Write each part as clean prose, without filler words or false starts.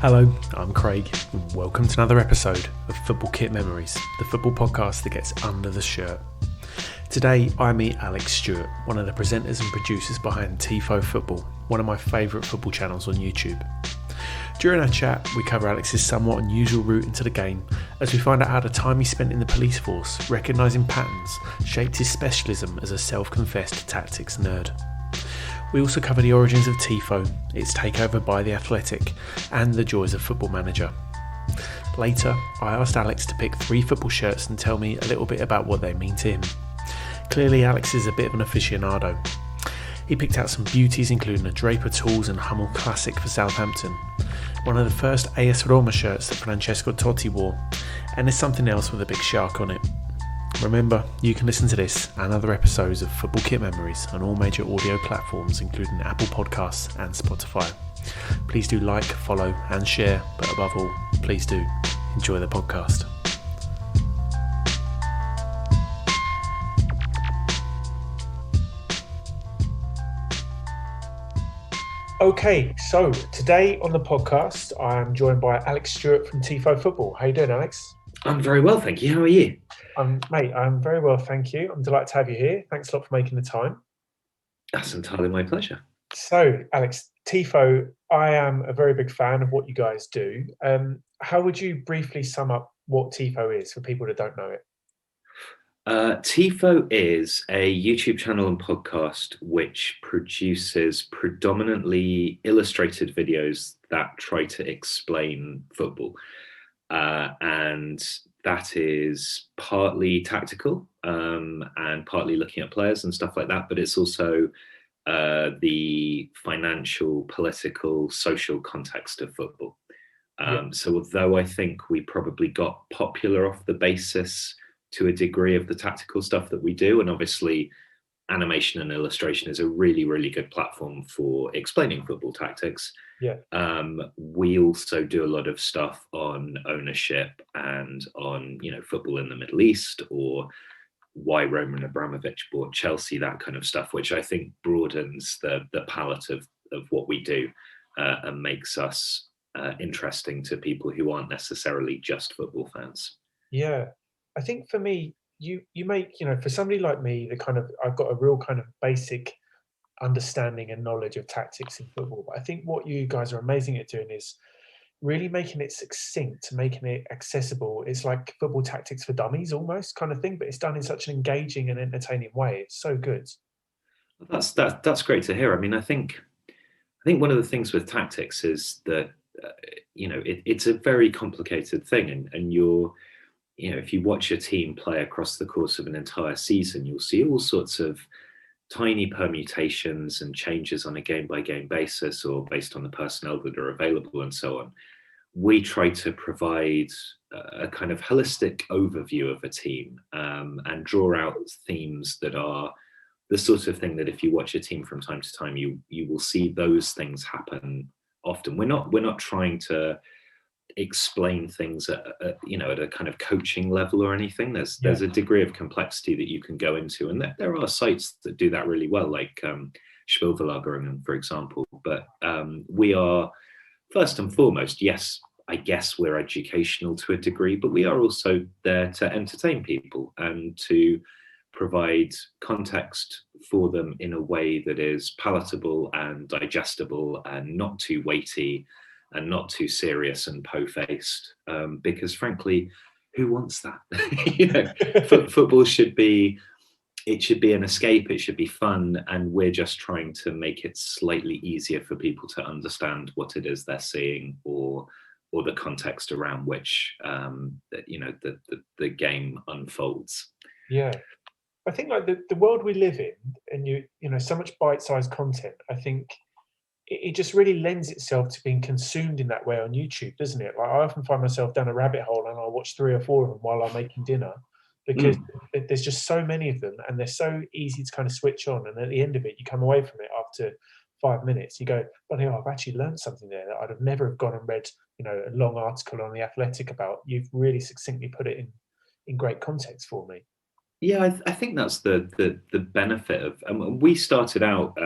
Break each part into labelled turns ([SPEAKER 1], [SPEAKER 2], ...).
[SPEAKER 1] Hello, I'm Craig, and welcome to another episode of Football Kit Memories, the football podcast that gets under the shirt. Today, I meet Alex Stewart, one of the presenters and producers behind Tifo Football, one of my favourite football channels on YouTube. During our chat, we cover Alex's somewhat unusual route into the game, as we find out how the time he spent in the police force, recognising patterns, shaped his specialism as a self-confessed tactics nerd. We also cover the origins of Tifo, its takeover by the Athletic, and the joys of Football Manager. Later, I asked Alex to pick 3 football shirts and tell me a little bit about what they mean to him. Clearly, Alex is a bit of an aficionado. He picked out some beauties, including a Draper Tools and Hummel classic for Southampton, one of the first AS Roma shirts that Francesco Totti wore, and there's something else with a big shark on it. Remember, you can listen to this and other episodes of Football Kit Memories on all major audio platforms, including Apple Podcasts and Spotify. Please do like, follow and share, but above all, please do enjoy the podcast. Okay, so today on the podcast, I'm joined by Alex Stewart from Tifo Football. How you doing, Alex?
[SPEAKER 2] I'm very well, thank you. How are you?
[SPEAKER 1] Mate, I'm very well, thank you. I'm delighted to have you here. Thanks a lot for making the time.
[SPEAKER 2] That's entirely my pleasure.
[SPEAKER 1] So, Alex, Tifo, I am a very big fan of what you guys do. How would you briefly sum up what Tifo is for people that don't know it?
[SPEAKER 2] Tifo is a YouTube channel and podcast which produces predominantly illustrated videos that try to explain football. And that is partly tactical and partly looking at players and stuff like that, but it's also the financial, political, social context of football. So although I think we probably got popular off the basis to a degree of the tactical stuff that we do, and obviously animation and illustration is a really, really good platform for explaining football tactics. We also do a lot of stuff on ownership and on, football in the Middle East, or why Roman Abramovich bought Chelsea, that kind of stuff, which I think broadens the palette of what we do and makes us interesting to people who aren't necessarily just football fans.
[SPEAKER 1] Yeah, I think for me, you make, for somebody like me, I've got a real kind of basic understanding and knowledge of tactics in football. But I think what you guys are amazing at doing is really making it succinct, making it accessible. It's like football tactics for dummies almost kind of thing, but it's done in such an engaging and entertaining way. It's so good.
[SPEAKER 2] That's great to hear. I mean, I think one of the things with tactics is that it's a very complicated thing, and if you watch a team play across the course of an entire season, you'll see all sorts of tiny permutations and changes on a game-by-game basis, or based on the personnel that are available and so on. We try to provide a kind of holistic overview of a team and draw out themes that are the sort of thing that if you watch a team from time to time, you will see those things happen often. We're not trying to explain things at a kind of coaching level or anything. There's a degree of complexity that you can go into, and there are sites that do that really well, like Spielverlagerungen, for example. But we are, first and foremost, yes, I guess we're educational to a degree, but we are also there to entertain people and to provide context for them in a way that is palatable and digestible and not too weighty and not too serious and po-faced, because frankly, who wants that? Football should be an escape, it should be fun, and we're just trying to make it slightly easier for people to understand what it is they're seeing, or the context around which the game unfolds.
[SPEAKER 1] Yeah, I think like the world we live in, and so much bite-sized content, I think it just really lends itself to being consumed in that way on YouTube, doesn't it? Like, I often find myself down a rabbit hole and I'll watch 3 or 4 of them while I'm making dinner, because there's just so many of them and they're so easy to kind of switch on. And at the end of it, you come away from it after 5 minutes, you go, bloody hell, I've actually learned something there that I'd have never have gone and read, a long article on The Athletic about. You've really succinctly put it in great context for me.
[SPEAKER 2] Yeah, I think that's the benefit of, and we started out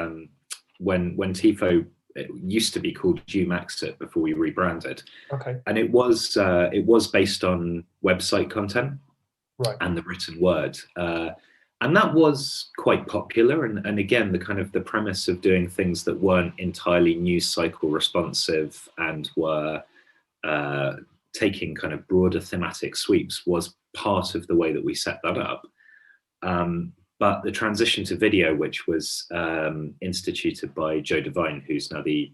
[SPEAKER 2] when Tifo it used to be called Maxit before we rebranded.
[SPEAKER 1] Okay.
[SPEAKER 2] And it was based on website content,
[SPEAKER 1] Right.
[SPEAKER 2] and the written word. And that was quite popular. And again, the premise of doing things that weren't entirely news cycle responsive and were taking kind of broader thematic sweeps was part of the way that we set that up. But the transition to video, which was instituted by Joe Devine, who's now the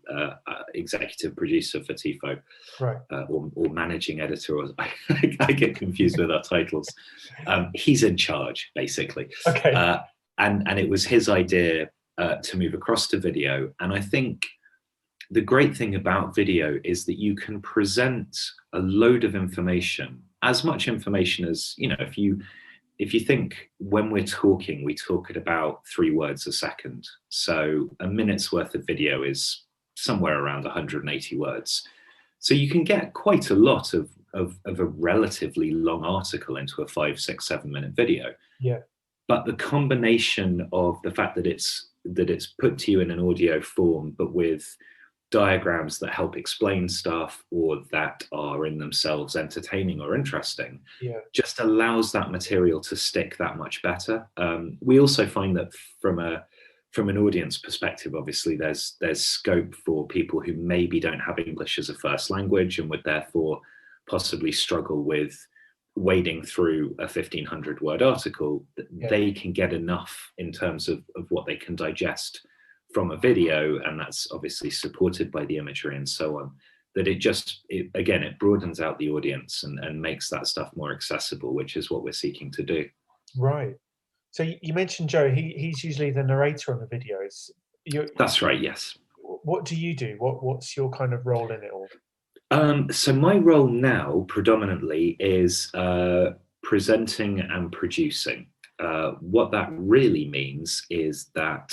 [SPEAKER 2] executive producer for Tifo,
[SPEAKER 1] right,
[SPEAKER 2] or managing editor, or I get confused with our titles. He's in charge, basically.
[SPEAKER 1] Okay.
[SPEAKER 2] And it was his idea to move across to video. And I think the great thing about video is that you can present a load of information, as much information as, if you think when we're talking, we talk at about 3 words a second. So a minute's worth of video is somewhere around 180 words. So you can get quite a lot of a relatively long article into a 5, 6, 7 minute video.
[SPEAKER 1] Yeah.
[SPEAKER 2] But the combination of the fact that it's put to you in an audio form, but with diagrams that help explain stuff or that are in themselves entertaining or interesting, just allows that material to stick that much better. We also find that from an audience perspective, obviously there's scope for people who maybe don't have English as a first language and would therefore possibly struggle with wading through a 1,500 word article. They can get enough in terms of what they can digest from a video, and that's obviously supported by the imagery and so on, that it broadens out the audience and makes that stuff more accessible, which is what we're seeking to do.
[SPEAKER 1] Right. So you mentioned Joe. He's usually the narrator on the videos.
[SPEAKER 2] That's right, yes.
[SPEAKER 1] What do you do? What's your kind of role in it all?
[SPEAKER 2] So my role now predominantly is presenting and producing. What that really means is that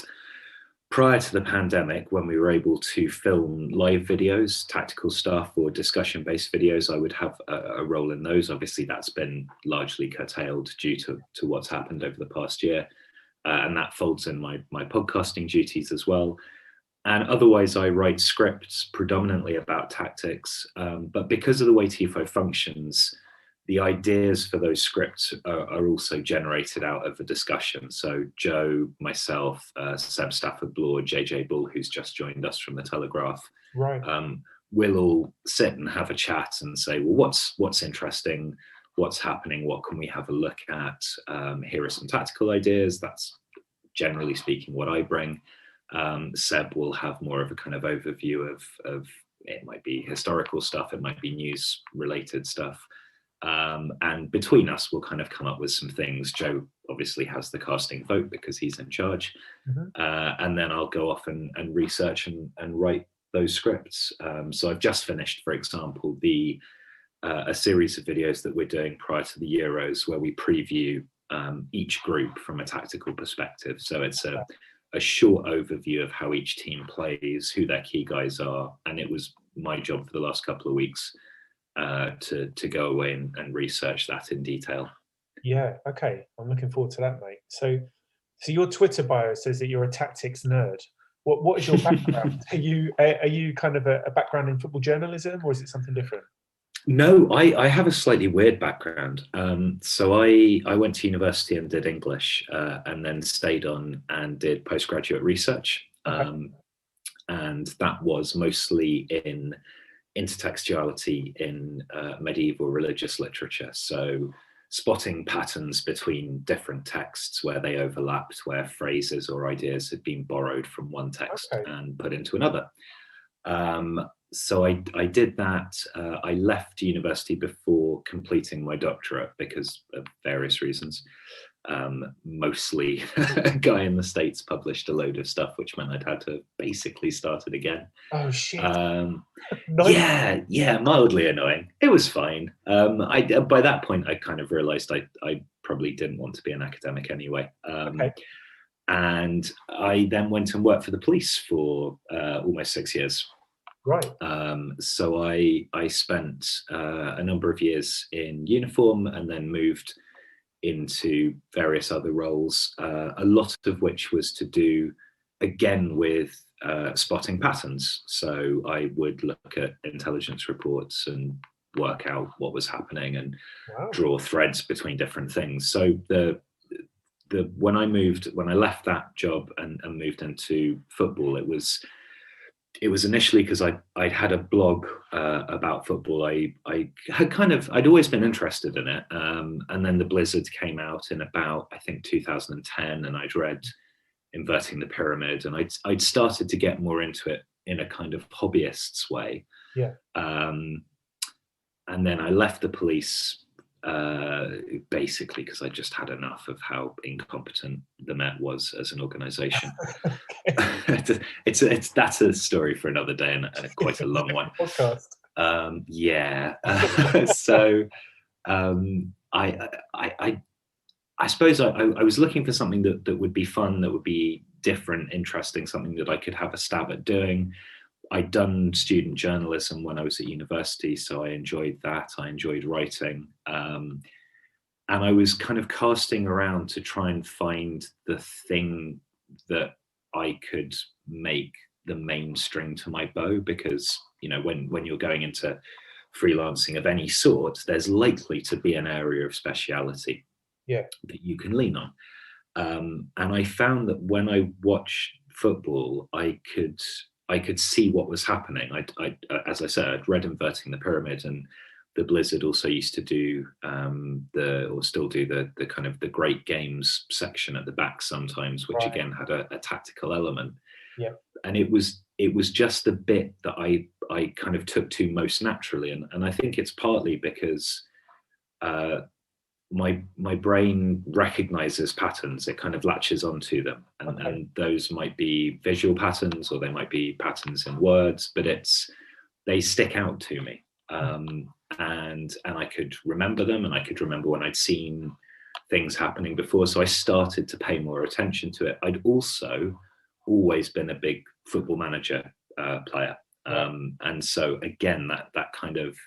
[SPEAKER 2] prior to the pandemic, when we were able to film live videos, tactical stuff or discussion-based videos, I would have a role in those. Obviously, that's been largely curtailed due to what's happened over the past year. And that folds in my podcasting duties as well. And otherwise, I write scripts predominantly about tactics. But because of the way Tifo functions, the ideas for those scripts are also generated out of a discussion. So Joe, myself, Seb Stafford-Bloor, JJ Bull, who's just joined us from The Telegraph,
[SPEAKER 1] right,
[SPEAKER 2] we'll all sit and have a chat and say, well, what's interesting, what's happening, what can we have a look at? Here are some tactical ideas. That's generally speaking what I bring. Seb will have more of a kind of overview of it might be historical stuff, it might be news related stuff. And between us, we'll kind of come up with some things. Joe obviously has the casting vote because he's in charge. Mm-hmm. And then I'll go off and research and write those scripts. So I've just finished, for example, a series of videos that we're doing prior to the Euros where we preview each group from a tactical perspective. So it's a short overview of how each team plays, who their key guys are. And it was my job for the last couple of weeks to go away and research that in detail.
[SPEAKER 1] Yeah, okay. I'm looking forward to that, mate. So your Twitter bio says that you're a tactics nerd. What is your background? Are you kind of a background in football journalism, or is it something different?
[SPEAKER 2] No, I have a slightly weird background. So I went to university and did English, and then stayed on and did postgraduate research. Okay. And that was mostly in intertextuality in medieval religious literature. So spotting patterns between different texts where they overlapped, where phrases or ideas had been borrowed from one text and put into another. So I did that. I left university before completing my doctorate because of various reasons. Mostly a guy in the States published a load of stuff, which meant I'd had to basically start it again.
[SPEAKER 1] Oh, shit.
[SPEAKER 2] Yeah, mildly annoying. It was fine. By that point, I kind of realized I probably didn't want to be an academic anyway. And I then went and worked for the police for almost 6 years.
[SPEAKER 1] Right.
[SPEAKER 2] So I spent a number of years in uniform and then moved into various other roles, a lot of which was to do again with spotting patterns. So I would look at intelligence reports and work out what was happening and draw threads between different things. So when I left that job and moved into football, it was initially because I'd had a blog about football. I'd always been interested in it, and then the Blizzard came out in about, I think, 2010, and I'd read Inverting the Pyramid, and I'd started to get more into it in a kind of hobbyist's way.
[SPEAKER 1] Yeah.
[SPEAKER 2] And then I left the police basically because I just had enough of how incompetent the Met was as an organisation. That's a story for another day, and quite a long one.
[SPEAKER 1] Podcast.
[SPEAKER 2] So I suppose I was looking for something that would be fun, that would be different, interesting, something that I could have a stab at doing. I'd done student journalism when I was at university, so I enjoyed that. I enjoyed writing. And I was kind of casting around to try and find the thing that I could make the main string to my bow, because, you know, when you're going into freelancing of any sort, there's likely to be an area of speciality that you can lean on. And I found that when I watched football, I could see what was happening. I as I said, I'd read Inverting the Pyramid, and the Blizzard also used to do still do the kind of the great games section at the back sometimes, which again had a tactical element.
[SPEAKER 1] Yeah.
[SPEAKER 2] And it was just the bit that I kind of took to most naturally, and I think it's partly because my brain recognizes patterns. It kind of latches onto them, and those might be visual patterns, or they might be patterns in words, but they stick out to me, and I could remember them, and I could remember when I'd seen things happening before, so I started to pay more attention to it. I'd also always been a big Football Manager player, and so again that kind of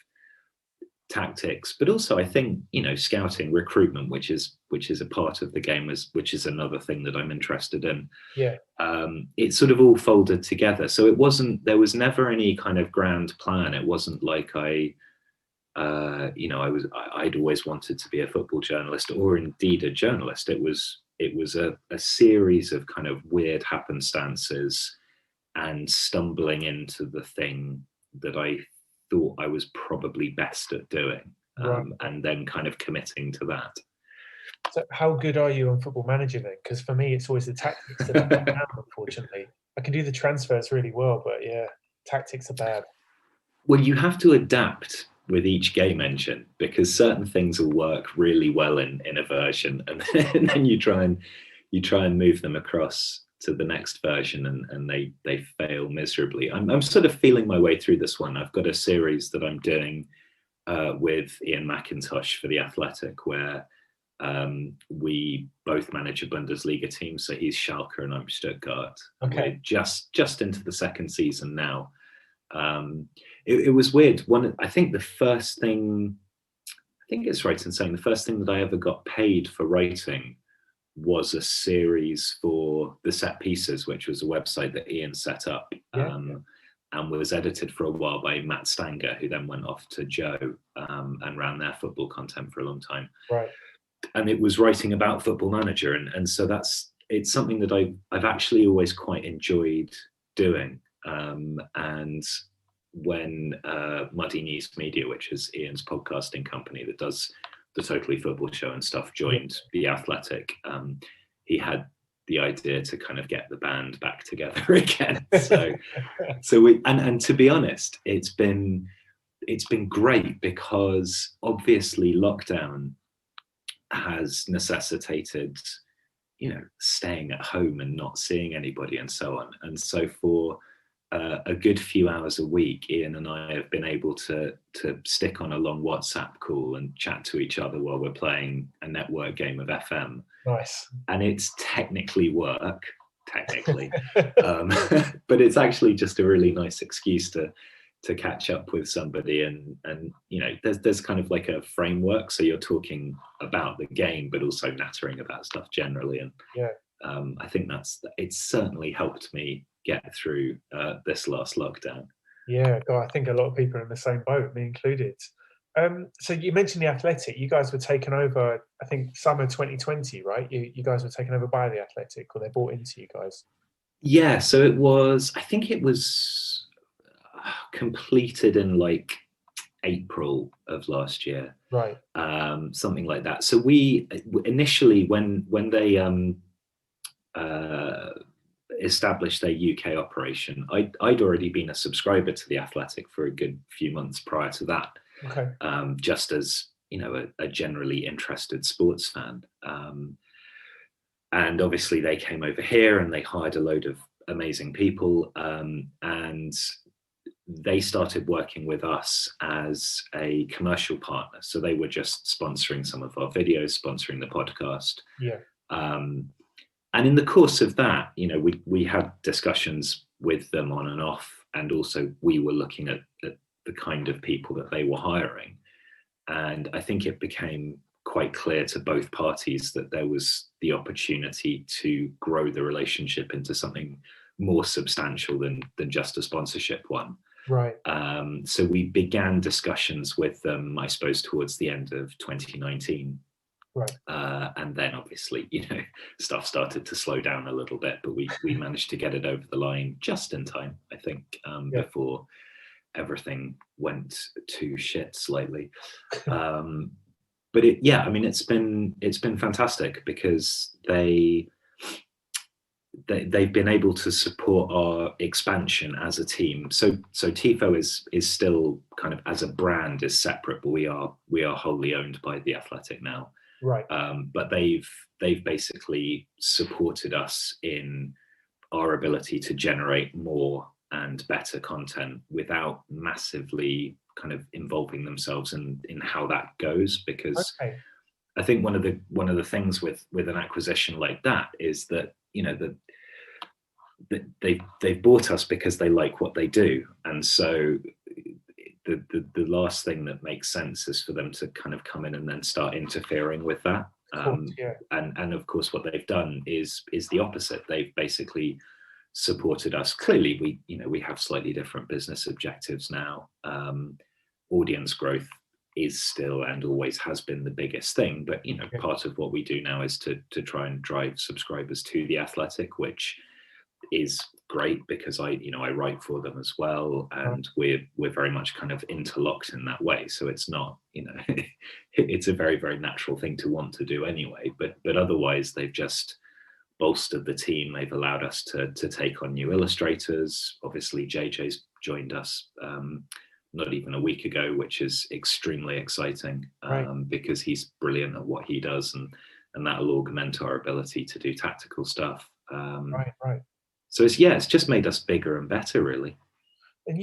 [SPEAKER 2] tactics, but also I think, you know, scouting, recruitment, which is a part of the game, which is another thing that I'm interested in. It sort of all folded together. So there was never any kind of grand plan. It wasn't like I'd always wanted to be a football journalist, or indeed a journalist. It was a series of kind of weird happenstances and stumbling into the thing that I thought I was probably best at doing, and then kind of committing to that.
[SPEAKER 1] So how good are you on Football Manager then? Because for me, it's always the tactics that I'm down, unfortunately. I can do the transfers really well, but tactics are bad.
[SPEAKER 2] Well, you have to adapt with each game engine, because certain things will work really well in a version, and then you try and move them across to the next version, and they fail miserably. I'm sort of feeling my way through this one. I've got a series that I'm doing with Ian McIntosh for The Athletic, where we both manage a Bundesliga team. So he's Schalke and I'm Stuttgart. We're just into the second season now. It was weird. I think it's right in saying the first thing that I ever got paid for writing was a series for The Set Pieces, which was a website that Ian set up, and was edited for a while by Matt Stanger, who then went off to Joe and ran their football content for a long time.
[SPEAKER 1] Right.
[SPEAKER 2] And it was writing about Football Manager, and so it's something that I've actually always quite enjoyed doing. And when Muddy News Media, which is Ian's podcasting company that does the Totally Football Show and stuff, joined The Athletic, he had the idea to kind of get the band back together again. So we, and to be honest, it's been great, because obviously lockdown has necessitated, you know, staying at home and not seeing anybody and so on. And so for a good few hours a week, Ian and I have been able to stick on a long WhatsApp call and chat to each other while we're playing a network game of FM.
[SPEAKER 1] Nice. And
[SPEAKER 2] it's technically work, but it's actually just a really nice excuse to catch up with somebody, and you know, there's kind of like a framework, so you're talking about the game but also nattering about stuff generally, and I think it's certainly helped me get through this last lockdown.
[SPEAKER 1] Yeah, God, I think a lot of people are in the same boat, me included. So you mentioned the Athletic. You guys were taken over, I think, summer 2020, right? You guys were taken over by the Athletic, or they bought into you guys.
[SPEAKER 2] Yeah, so I think it was completed in like April of last year,
[SPEAKER 1] Right.
[SPEAKER 2] something like that. So we initially, when they established their UK operation, I'd already been a subscriber to the Athletic for a good few months prior to that.
[SPEAKER 1] Okay.
[SPEAKER 2] Just as a generally interested sports fan. And obviously they came over here and they hired a load of amazing people, and they started working with us as a commercial partner. So they were just sponsoring some of our videos, sponsoring the podcast.
[SPEAKER 1] Yeah.
[SPEAKER 2] And in the course of that, we had discussions with them on and off, and also we were looking at the kind of people that they were hiring. And I think it became quite clear to both parties that there was the opportunity to grow the relationship into something more substantial than just a sponsorship one.
[SPEAKER 1] Right.
[SPEAKER 2] So we began discussions with them, I suppose, towards the end of 2019.
[SPEAKER 1] Right.
[SPEAKER 2] And then obviously, stuff started to slow down a little bit, but we managed to get it over the line just in time, I think, before everything went to shit slightly. But it's been fantastic because they've been able to support our expansion as a team. So Tifo is still kind of, as a brand, is separate, but we are wholly owned by the Athletic now.
[SPEAKER 1] Right.
[SPEAKER 2] But they've basically supported us in our ability to generate more and better content without massively kind of involving themselves in how that goes, because I think one of the things with an acquisition like that is that they've bought us because they like what they do, and so the last thing that makes sense is for them to kind of come in and then start interfering with that. And of course what they've done is the opposite. They've basically supported us. Clearly we have slightly different business objectives now. Audience growth is still and always has been the biggest thing, but part of what we do now is to try and drive subscribers to the Athletic, which is great because I write for them as well, and we're very much kind of interlocked in that way. So it's not, it's a very, very natural thing to want to do anyway, but otherwise they've just bolstered the team. They've allowed us to take on new illustrators. Obviously JJ's joined us not even a week ago, which is extremely exciting, because he's brilliant at what he does, and that'll augment our ability to do tactical stuff. So it's just made us bigger and better, really.
[SPEAKER 1] And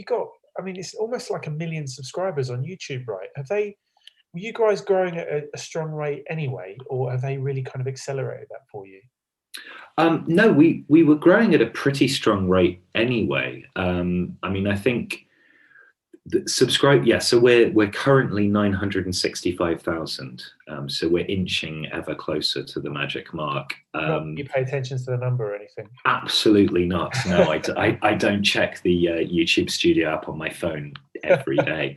[SPEAKER 1] it's almost like 1 million subscribers on YouTube, right? Were you guys growing at a strong rate anyway, or have they really kind of accelerated that for you?
[SPEAKER 2] No, we were growing at a pretty strong rate anyway. I think so we're currently 965,000. So we're inching ever closer to the magic mark.
[SPEAKER 1] You pay attention to the number or anything?
[SPEAKER 2] Absolutely not. No, I don't check the YouTube Studio app on my phone every day.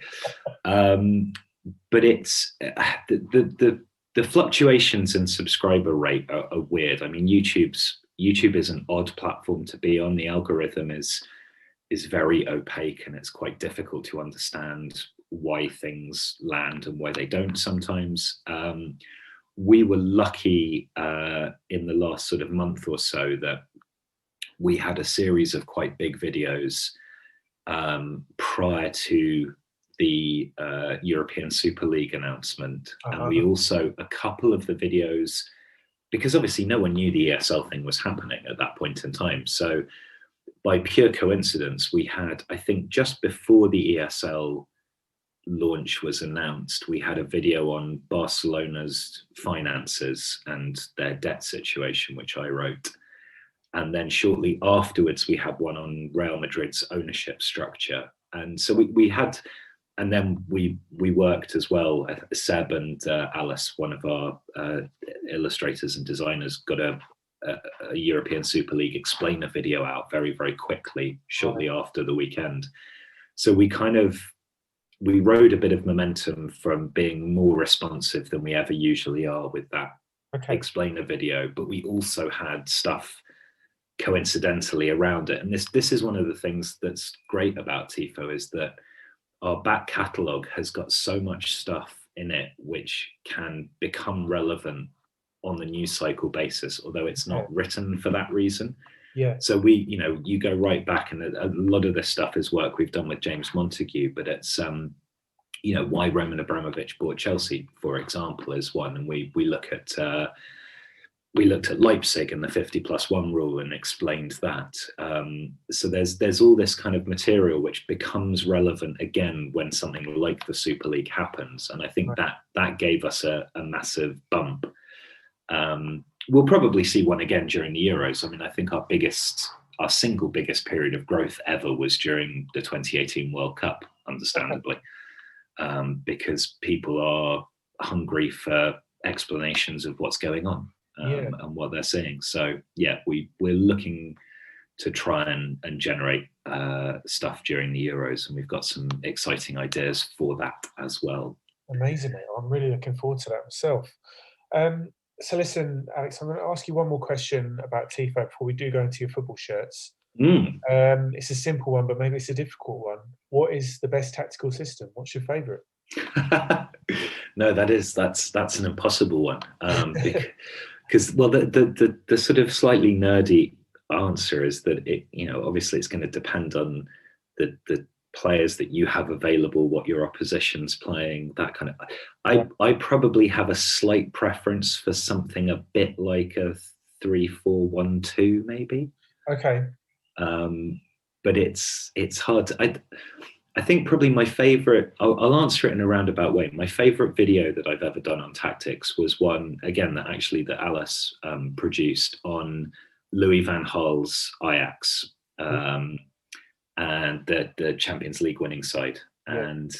[SPEAKER 2] But it's the fluctuations in subscriber rate are weird. I mean, YouTube is an odd platform to be on. The algorithm is very opaque, and it's quite difficult to understand why things land and why they don't sometimes. We were lucky in the last sort of month or so that we had a series of quite big videos prior to the European Super League announcement. And we also, a couple of the videos, because obviously no one knew the ESL thing was happening at that point in time. So by pure coincidence, we had, I think just before the ESL launch was announced, we had a video on Barcelona's finances and their debt situation, which I wrote. And then shortly afterwards, we had one on Real Madrid's ownership structure. And so we had, and then we worked as well. Seb and Alice, one of our illustrators and designers, got a a European Super League explainer video out very, very quickly shortly after the weekend. So we rode a bit of momentum from being more responsive than we ever usually are with that explainer video, but we also had stuff coincidentally around it. And this is one of the things that's great about Tifo, is that our back catalogue has got so much stuff in it which can become relevant on the news cycle basis, although it's not written for that reason.
[SPEAKER 1] Yeah.
[SPEAKER 2] So you go right back, and a lot of this stuff is work we've done with James Montague, but it's why Roman Abramovich bought Chelsea, for example, is one. And we looked at Leipzig and the 50+1 rule and explained that. So there's all this kind of material which becomes relevant again when something like the Super League happens, and I think that gave us a massive bump. We'll probably see one again during the Euros. I mean, I think our single biggest period of growth ever was during the 2018 World Cup, understandably, because people are hungry for explanations of what's going on and what they're seeing. So we're looking to try and generate stuff during the Euros, and we've got some exciting ideas for that as well.
[SPEAKER 1] Amazing, mate. I'm really looking forward to that myself. So listen, Alex, I'm going to ask you one more question about Tifo before we do go into your football shirts. It's a simple one, but maybe it's a difficult one. What is the best tactical system? What's your favourite?
[SPEAKER 2] No, that's an impossible one. Because the sort of slightly nerdy answer is that obviously it's going to depend on the players that you have available, what your opposition's playing, that kind of. I probably have a slight preference for something a bit like a 3-4-1-2, maybe.
[SPEAKER 1] Okay.
[SPEAKER 2] But it's hard to, I think probably my favorite, I'll answer it in a roundabout way. My favorite video that I've ever done on tactics was one, again, that Alice produced on Louis van Gaal's Ajax, and the Champions League winning side. And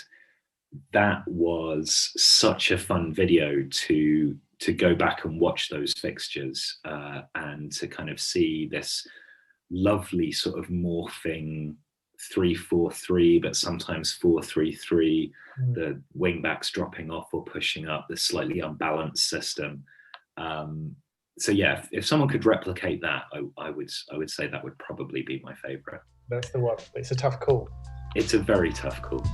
[SPEAKER 2] that was such a fun video to go back and watch those fixtures and to kind of see this lovely sort of morphing 3-4-3, but sometimes 4-3-3, the wing backs dropping off or pushing up, this slightly unbalanced system. So if someone could replicate that, I would say that would probably be my favorite.
[SPEAKER 1] That's the one. It's a tough call.
[SPEAKER 2] It's a very tough call.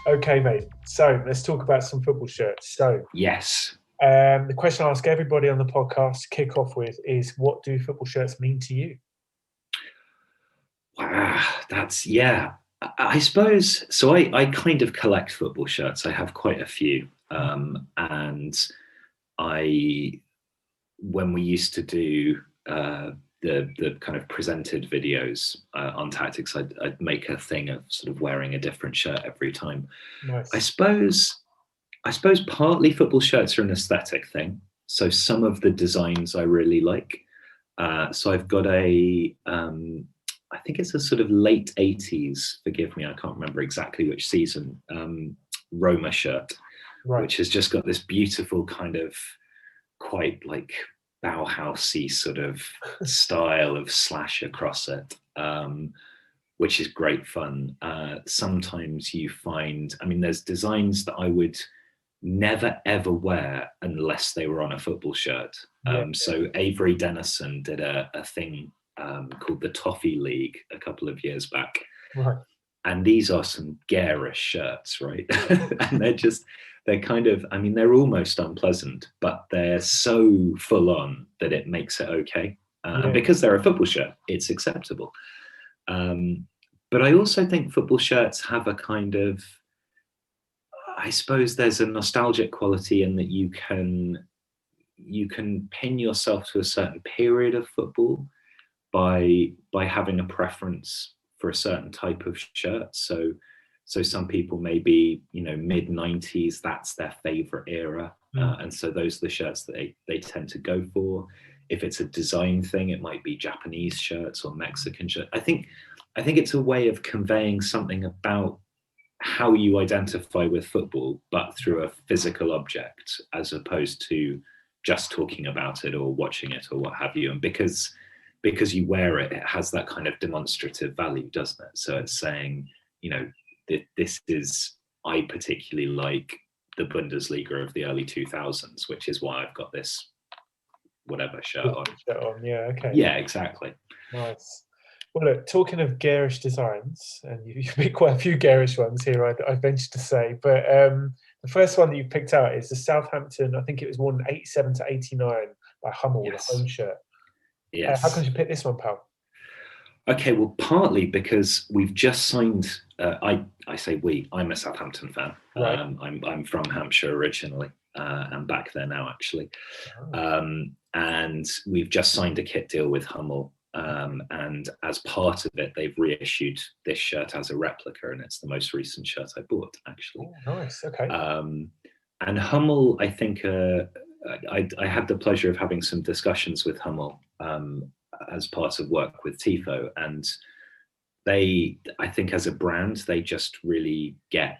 [SPEAKER 1] Okay, mate. So let's talk about some football shirts. So
[SPEAKER 2] yes.
[SPEAKER 1] The question I ask everybody on the podcast to kick off with is, what do football shirts mean to you?
[SPEAKER 2] Wow, I suppose so. I kind of collect football shirts. I have quite a few, and when we used to do the kind of presented videos on tactics, I'd make a thing of sort of wearing a different shirt every time.
[SPEAKER 1] Nice.
[SPEAKER 2] I suppose partly football shirts are an aesthetic thing. So some of the designs I really like. So I've got I think it's a sort of late 80s, forgive me, I can't remember exactly which season, Roma shirt, which has just got this beautiful kind of quite like Bauhausy sort of style of slash across it, which is great fun. Sometimes you find, there's designs that I would never ever wear unless they were on a football shirt. So Avery Dennison did a thing called the Toffee League a couple of years back.
[SPEAKER 1] Right.
[SPEAKER 2] And these are some garish shirts, right? And they're kind of, they're almost unpleasant, but they're so full on that it makes it okay. And because they're a football shirt, it's acceptable. But I also think football shirts have a kind of, I suppose there's a nostalgic quality in that you can pin yourself to a certain period of football by having a preference for a certain type of shirt. So So some people maybe, mid 90s, that's their favorite era. And so those are the shirts that they tend to go for. If it's a design thing, it might be Japanese shirts or Mexican shirts. I think it's a way of conveying something about how you identify with football, but through a physical object, as opposed to just talking about it or watching it or what have you. And because you wear it, it has that kind of demonstrative value, doesn't it? So it's saying, this is, I particularly like the Bundesliga of the early 2000s, which is why I've got this whatever shirt on.
[SPEAKER 1] Yeah, okay.
[SPEAKER 2] Yeah, exactly.
[SPEAKER 1] Nice. Well, look, talking of garish designs, and you've picked quite a few garish ones here, I venture to say, but the first one that you picked out is the Southampton, I think it was worn 87 to 89 by Hummel,
[SPEAKER 2] Yes.
[SPEAKER 1] the home shirt.
[SPEAKER 2] Yes.
[SPEAKER 1] How come you pick this one, pal?
[SPEAKER 2] Okay, well, partly because we've just signed. I say we. I'm a Southampton fan.
[SPEAKER 1] Right.
[SPEAKER 2] I'm from Hampshire originally, and back there now actually. And we've just signed a kit deal with Hummel. And as part of it, they've reissued this shirt as a replica, and it's the most recent shirt I bought, actually.
[SPEAKER 1] Oh, nice. Okay.
[SPEAKER 2] And Hummel, I think, I had the pleasure of having some discussions with Hummel as part of work with Tifo, and I think as a brand, they just really get,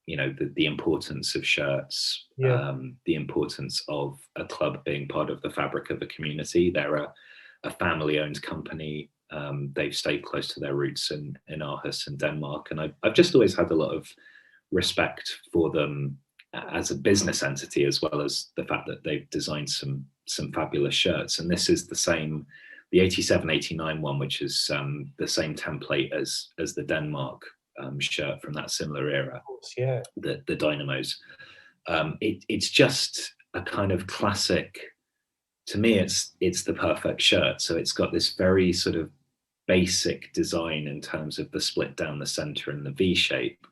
[SPEAKER 2] the importance of shirts, the importance of a club being part of the fabric of a community. They're a family-owned company. They've stayed close to their roots in Aarhus and Denmark, and I've just always had a lot of respect for them as a business entity, as well as the fact that they've designed some fabulous shirts. And this is the same, the 87-89 one, which is the same template as the Denmark shirt from that similar era.
[SPEAKER 1] Of course, yeah.
[SPEAKER 2] The Dynamos. It's just a kind of classic. To me, it's the perfect shirt. So it's got this very sort of basic design in terms of the split down the center and the V shape,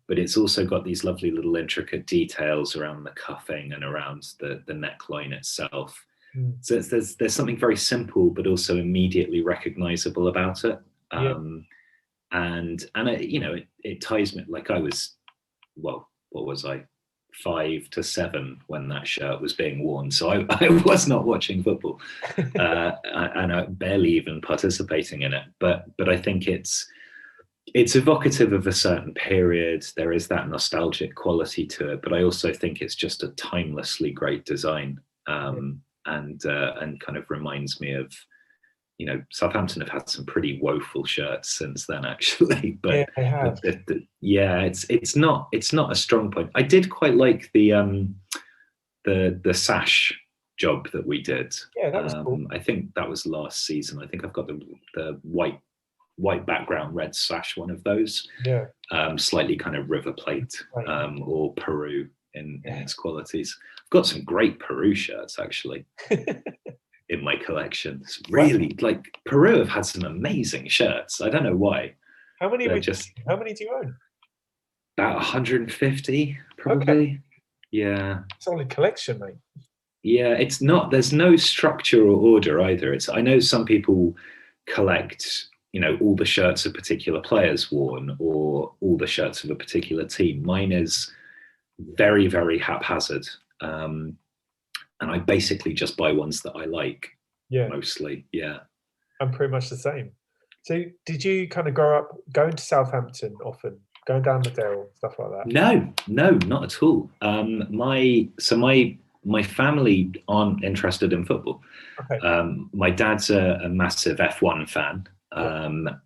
[SPEAKER 2] but it's also got these lovely little intricate details around the cuffing and around the neckline itself. So there's something very simple, but also immediately recognizable about it. And it ties me, like I was, what was I? 5 to 7 when that shirt was being worn, so I was not watching football, and I barely even participating in it. But I think it's evocative of a certain period. There is that nostalgic quality to it, but I also think it's just a timelessly great design, and kind of reminds me of, Southampton have had some pretty woeful shirts since then, actually. But
[SPEAKER 1] yeah, they have.
[SPEAKER 2] It's not a strong point. I did quite like the sash job that we did.
[SPEAKER 1] Yeah, that was cool.
[SPEAKER 2] I think that was last season. I think I've got the white background, red sash, one of those.
[SPEAKER 1] Yeah.
[SPEAKER 2] Slightly kind of River Plate or Peru in its qualities. I've got some great Peru shirts, actually. In my collection. It's really, like, Peru have had some amazing shirts. I don't know why.
[SPEAKER 1] How many do you own?
[SPEAKER 2] About 150, probably. Okay. Yeah.
[SPEAKER 1] Solid collection, mate.
[SPEAKER 2] Yeah, it's not, there's no structure or order either. I know some people collect, all the shirts a particular player's worn or all the shirts of a particular team. Mine is very, very haphazard. And I basically just buy ones that I like, mostly, yeah. I'm
[SPEAKER 1] pretty much the same. So did you kind of grow up going to Southampton often, going down the Dale, stuff like that?
[SPEAKER 2] No, not at all. My family aren't interested in football. Okay. My dad's a massive F1 fan,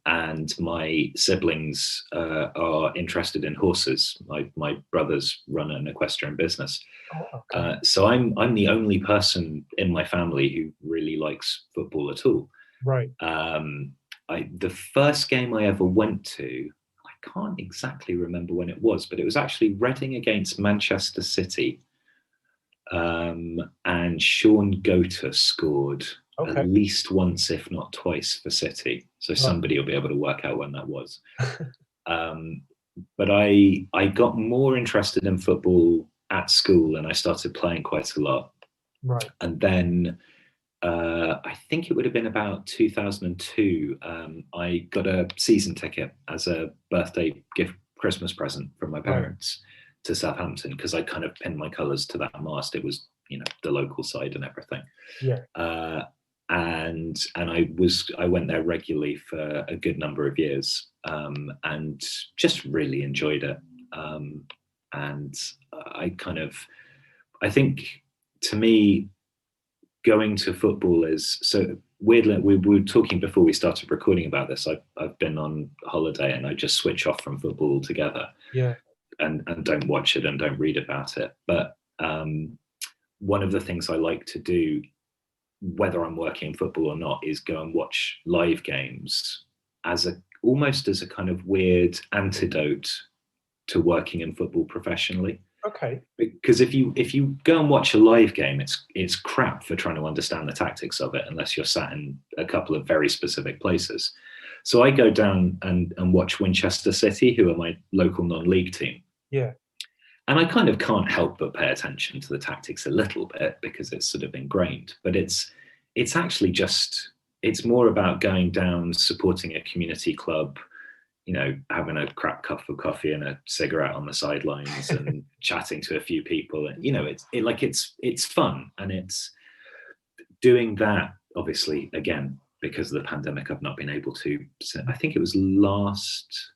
[SPEAKER 2] and my siblings are interested in horses. My brothers run an equestrian business. Oh, okay. So I'm the only person in my family who really likes football at all.
[SPEAKER 1] Right.
[SPEAKER 2] The first game I ever went to, I can't exactly remember when it was, but it was actually Reading against Manchester City. And Sean Gota scored at least once, if not twice, for City. So somebody will be able to work out when that was. But I got more interested in football at school, and I started playing quite a lot.
[SPEAKER 1] Right.
[SPEAKER 2] And then I think it would have been about 2002. I got a season ticket as a birthday gift Christmas present from my parents to Southampton, because I kind of pinned my colours to that mast. It was, the local side and everything.
[SPEAKER 1] Yeah.
[SPEAKER 2] And I went there regularly for a good number of years, and just really enjoyed it. And I think, to me, going to football is so weirdly. We were talking before we started recording about this. I've been on holiday and I just switch off from football altogether.
[SPEAKER 1] Yeah.
[SPEAKER 2] And don't watch it and don't read about it. But one of the things I like to do, whether I'm working football or not, is go and watch live games almost as a kind of weird antidote to working in football professionally.
[SPEAKER 1] Okay.
[SPEAKER 2] Because if you go and watch a live game, it's crap for trying to understand the tactics of it unless you're sat in a couple of very specific places. So I go down and watch Winchester City, who are my local non-league team.
[SPEAKER 1] Yeah.
[SPEAKER 2] And I kind of can't help but pay attention to the tactics a little bit because it's sort of ingrained. But it's actually it's more about going down, supporting a community club, having a crap cup of coffee and a cigarette on the sidelines and chatting to a few people. And, it's fun. And it's doing that, obviously, again, because of the pandemic, I've not been able to. I think it was last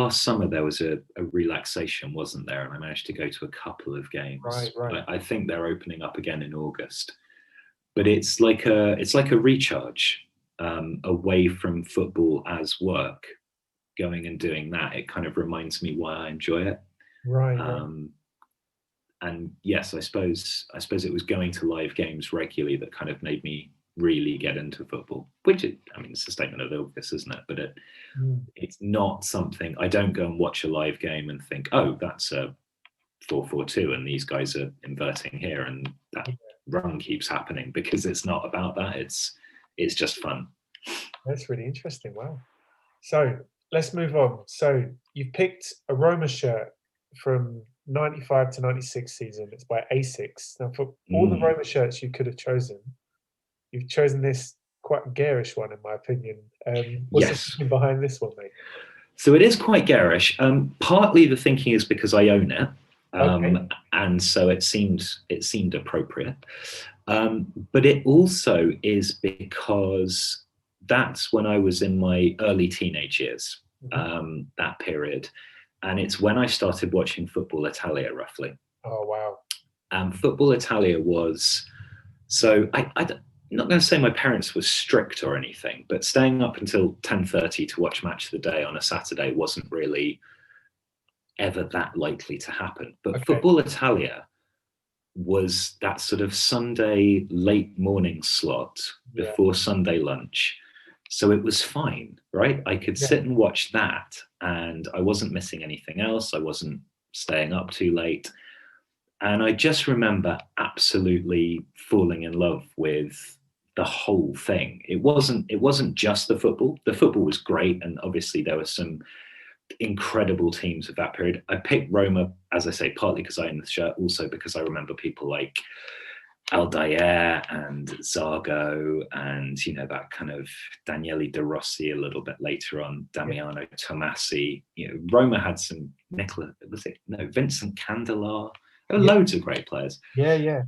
[SPEAKER 2] summer there was a relaxation, wasn't there? And I managed to go to a couple of games.
[SPEAKER 1] Right.
[SPEAKER 2] I think they're opening up again in August. But it's like a recharge away from football as work. Going and doing that, it kind of reminds me why I enjoy it.
[SPEAKER 1] Right.
[SPEAKER 2] And yes, I suppose it was going to live games regularly that kind of made me really get into football, which it's a statement of obvious, isn't it? But it's not something. I don't go and watch a live game and think, oh, that's a 4-4-2 and these guys are inverting here and that run keeps happening, because it's not about that. It's just fun.
[SPEAKER 1] That's really interesting. Wow. So let's move on. So you picked a Roma shirt from 95 to 96 season. It's by Asics. Now, for all the Roma shirts you could have chosen, you've chosen this quite garish one, in my opinion. What's the thinking behind this one, mate?
[SPEAKER 2] So it is quite garish. Partly the thinking is because I own it, and so it seemed appropriate. But it also is because that's when I was in my early teenage years, that period. And it's when I started watching Football Italia, roughly.
[SPEAKER 1] Oh, wow.
[SPEAKER 2] Football Italia was, so I'm not going to say my parents were strict or anything, but staying up until 10:30 to watch Match of the Day on a Saturday wasn't really ever that likely to happen. But Football Italia was that sort of Sunday late morning slot before Sunday lunch. So it was fine, right? I could sit and watch that and I wasn't missing anything else. I wasn't staying up too late. And I just remember absolutely falling in love with the whole thing. It wasn't just the football. The football was great. And obviously there were some incredible teams of that period. I picked Roma, as I say, partly because I own the shirt, also because I remember people like Aldair and Zago and, that kind of Daniele De Rossi a little bit later on, Damiano Tomasi. Roma had some Vincent Candelar. There were loads of great players.
[SPEAKER 1] Yeah.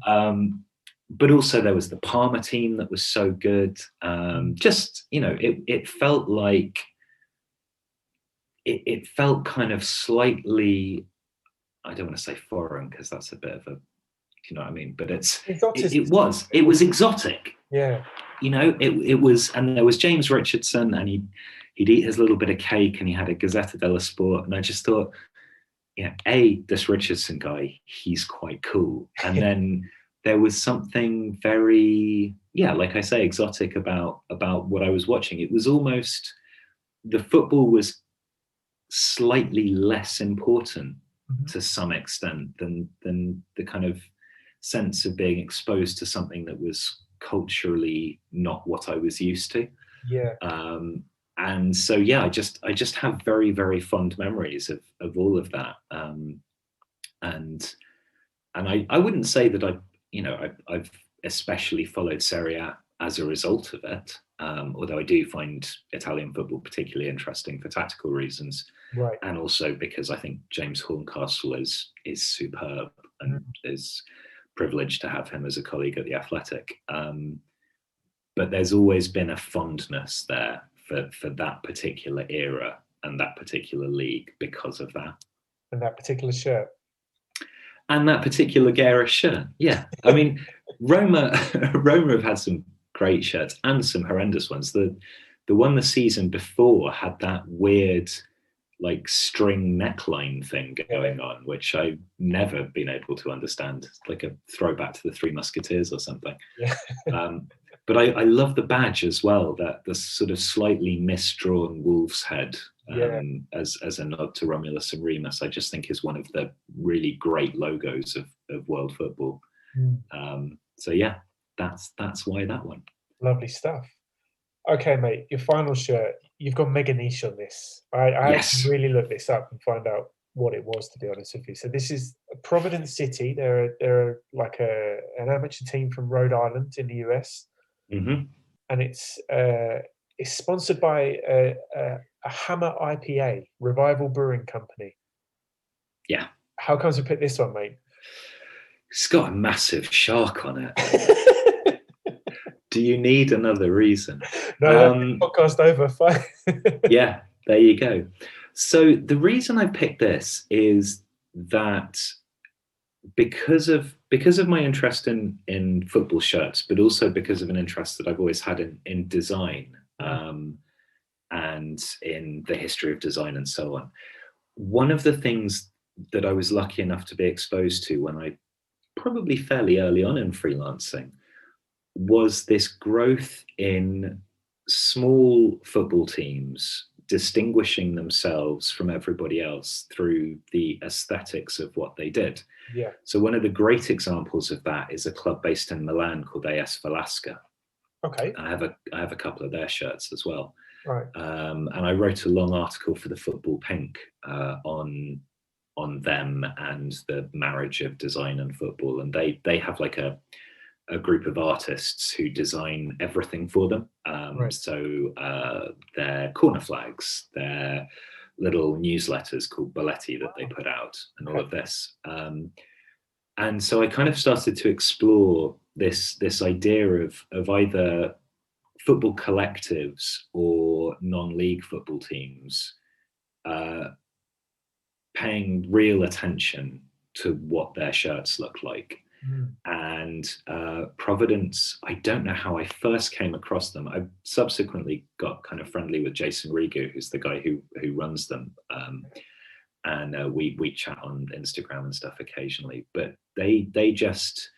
[SPEAKER 2] But also there was the Parma team that was so good. It felt like it felt kind of slightly, I don't want to say foreign because that's a bit of a, you know what I mean? But it was exotic.
[SPEAKER 1] Yeah.
[SPEAKER 2] It was, and there was James Richardson, and he'd eat his little bit of cake, and he had a Gazzetta dello Sport, and I just thought, this Richardson guy, he's quite cool. And then there was something very, like I say, exotic about what I was watching. It was almost, the football was slightly less important to some extent than the kind of sense of being exposed to something that was culturally not what I was used to.
[SPEAKER 1] Yeah.
[SPEAKER 2] And so, I just have very, very fond memories of all of that. And I wouldn't say that I've especially followed Serie A as a result of it. Although I do find Italian football particularly interesting for tactical reasons.
[SPEAKER 3] Right.
[SPEAKER 2] And also because I think James Horncastle is superb, and is privileged to have him as a colleague at the Athletic. But there's always been a fondness there for that particular era and that particular league because of that.
[SPEAKER 3] And that particular shirt.
[SPEAKER 2] And that particular garish shirt. Yeah. I mean, Roma have had some great shirts and some horrendous ones. The one the season before had that weird like string neckline thing going on, which I've never been able to understand. It's like a throwback to the Three Musketeers or something.
[SPEAKER 3] Yeah.
[SPEAKER 2] But I love the badge as well, that the sort of slightly misdrawn wolf's head, as a nod to Romulus and Remus. I just think is one of the really great logos of world football. So yeah, that's why that one.
[SPEAKER 3] Lovely stuff. Okay, mate, your final shirt. You've gone mega niche on this. I had to really look this up and find out what it was, to be honest with you. So this is Providence City. They're like an amateur team from Rhode Island in the US.
[SPEAKER 2] Mm-hmm.
[SPEAKER 3] And it's sponsored by a Hammer IPA, Revival Brewing Company.
[SPEAKER 2] Yeah.
[SPEAKER 3] How comes you picked this one, mate?
[SPEAKER 2] It's got a massive shark on it. Do you need another reason?
[SPEAKER 3] No, podcast over. Fine.
[SPEAKER 2] Yeah, there you go. So the reason I picked this is that because of my interest in football shirts, but also because of an interest that I've always had in design, and in the history of design and so on. One of the things that I was lucky enough to be exposed to when I probably fairly early on in freelancing was this growth in small football teams distinguishing themselves from everybody else through the aesthetics of what they did.
[SPEAKER 3] Yeah.
[SPEAKER 2] So one of the great examples of that is a club based in Milan called AS Velasca.
[SPEAKER 3] Okay.
[SPEAKER 2] I have a couple of their shirts as well.
[SPEAKER 3] Right.
[SPEAKER 2] And I wrote a long article for the Football Pink on them and the marriage of design and football. And they have like a group of artists who design everything for them.
[SPEAKER 3] Right.
[SPEAKER 2] So their corner flags, their little newsletters called Balletti that they put out, and all of this. And so I kind of started to explore this idea of either football collectives or non-league football teams paying real attention to what their shirts look like. And Providence, I don't know how I first came across them. I subsequently got kind of friendly with Jason Rigu, who's the guy who runs them. And we chat on Instagram and stuff occasionally. But they just,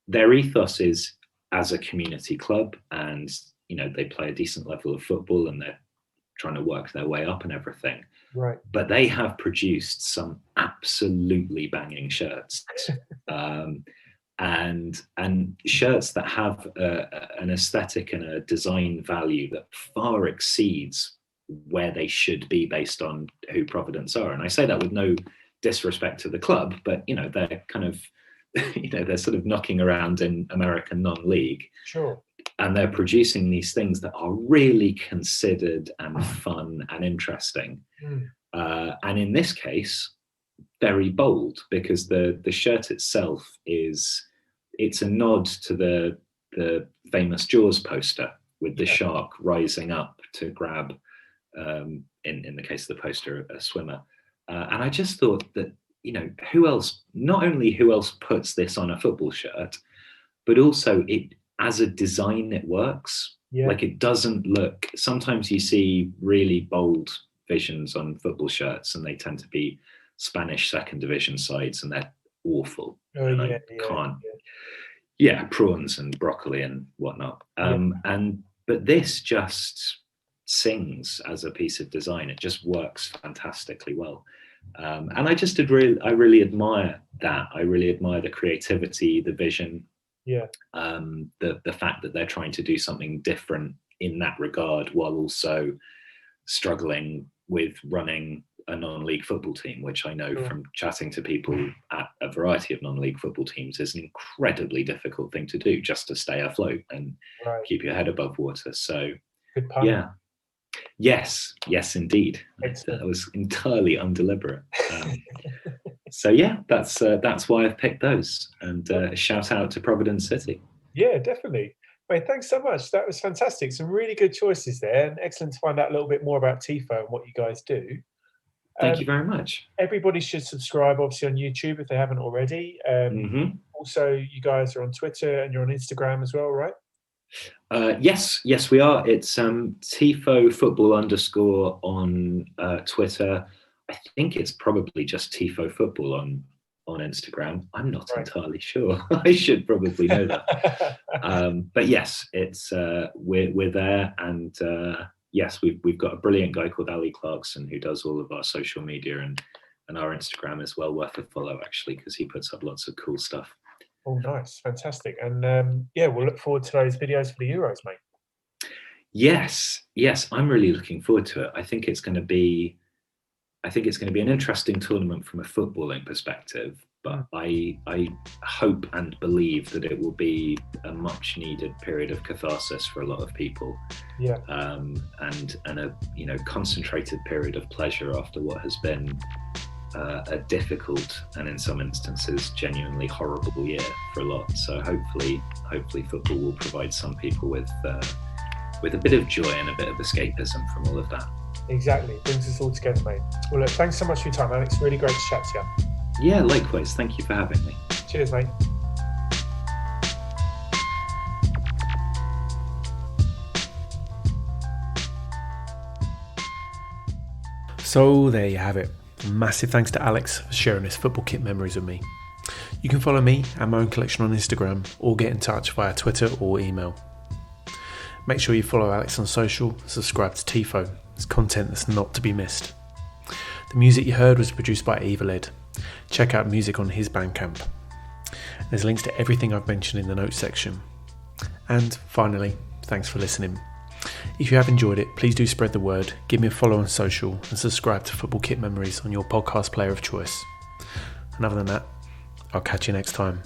[SPEAKER 2] their ethos is as a community club, and they play a decent level of football, and they're trying to work their way up and everything.
[SPEAKER 3] Right.
[SPEAKER 2] But they have produced some absolutely banging shirts. And shirts that have an aesthetic and a design value that far exceeds where they should be based on who Providence are. And I say that with no disrespect to the club, but they're kind of they're sort of knocking around in American non-league.
[SPEAKER 3] Sure.
[SPEAKER 2] And they're producing these things that are really considered and fun and interesting. And in this case, very bold, because the shirt itself it's a nod to the famous Jaws poster with the shark rising up to grab, in the case of the poster, a swimmer. And I just thought that, who else puts this on a football shirt, but also it, as a design, it works.
[SPEAKER 3] Yeah.
[SPEAKER 2] Like, it doesn't look, sometimes you see really bold visions on football shirts and they tend to be Spanish second division sides, and they're awful. Prawns and broccoli and whatnot. But this just sings as a piece of design. It just works fantastically well. And I really admire that. I really admire the creativity, the vision.
[SPEAKER 3] Yeah.
[SPEAKER 2] The fact that they're trying to do something different in that regard, while also struggling with running a non-league football team, which I know from chatting to people at a variety of non-league football teams is an incredibly difficult thing to do, just to stay afloat and keep your head above water. So
[SPEAKER 3] good pun.
[SPEAKER 2] Yes, indeed.
[SPEAKER 3] Excellent.
[SPEAKER 2] That was entirely undeliberate. So yeah, that's why I've picked those. And a shout out to Providence City.
[SPEAKER 3] Yeah, definitely. Mate, thanks so much. That was fantastic. Some really good choices there, and excellent to find out a little bit more about Tifo and what you guys do.
[SPEAKER 2] Thank you very much.
[SPEAKER 3] Everybody should subscribe, obviously, on YouTube if they haven't already. Also, you guys are on Twitter and you're on Instagram as well, right?
[SPEAKER 2] Yes, we are. It's Tifo Football _ on Twitter. I think it's probably just Tifo Football on Instagram. I'm not entirely sure. I should probably know that. But yes, it's we're there, and yes, we've got a brilliant guy called Ali Clarkson who does all of our social media, and our Instagram is well worth a follow actually, because he puts up lots of cool stuff.
[SPEAKER 3] Oh, nice, fantastic, and we'll look forward to those videos for the Euros, mate.
[SPEAKER 2] Yes, I'm really looking forward to it. I think it's going to be an interesting tournament from a footballing perspective, but I hope and believe that it will be a much needed period of catharsis for a lot of people.
[SPEAKER 3] Yeah.
[SPEAKER 2] And a concentrated period of pleasure after what has been a difficult and in some instances genuinely horrible year for a lot. So hopefully football will provide some people with a bit of joy and a bit of escapism from all of that.
[SPEAKER 3] Exactly. Brings us all together, mate. Well, look, thanks so much for your time, Alex. Really great to chat to you.
[SPEAKER 2] Yeah, likewise. Thank you for having me.
[SPEAKER 3] Cheers, mate.
[SPEAKER 1] So there you have it. Massive thanks to Alex for sharing his football kit memories with me. You can follow me and my own collection on Instagram, or get in touch via Twitter or email. Make sure you follow Alex on social, subscribe to Tifo. It's content that's not to be missed. The music you heard was produced by Evalid. Check out music on his Bandcamp. There's links to everything I've mentioned in the notes section. And finally, thanks for listening. If you have enjoyed it, please do spread the word, give me a follow on social, and subscribe to Football Kit Memories on your podcast player of choice. And other than that, I'll catch you next time.